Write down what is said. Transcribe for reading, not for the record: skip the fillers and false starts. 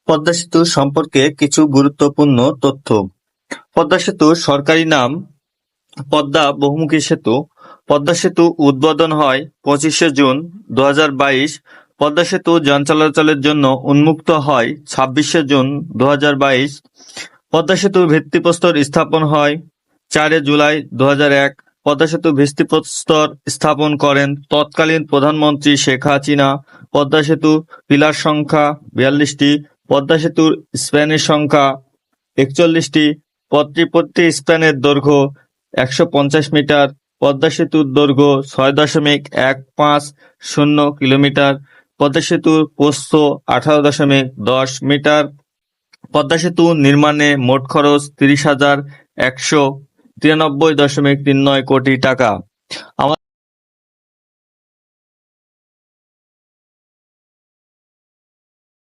পদ্মা সেতু সম্পর্কে কিছু গুরুত্বপূর্ণ তথ্য। পদ্মা সেতুর সরকারি নাম পদ্মা বহুমুখী সেতু। পদ্মা সেতু উদ্বোধন হয় 25শে জুন 2022। পদ্মা সেতু যান চলাচলের জন্য উন্মুক্ত হয় 26শে জুন 2022। পদ্মা সেতুর ভিত্তিপ্রস্তর স্থাপন হয় 4 জুলাই 2001। পদ্মা সেতুর ভিত্তিপ্রস্তর স্থাপন করেন তৎকালীন প্রধানমন্ত্রী শেখ হাসিনা। পদ্মা সেতু পিলার সংখ্যা 42টি। পদ্মা সেতুর স্প্যানের সংখ্যা 41টি। প্রতি স্প্যানের দৈর্ঘ্য 150 মিটার। পদ্মা সেতুর দৈর্ঘ্য 6.150 কিলোমিটার। পদ্মা সেতুর প্রস্থ 18.10 মিটার। পদ্মা সেতু নির্মাণে মোট খরচ 30,193.39 কোটি টাকা।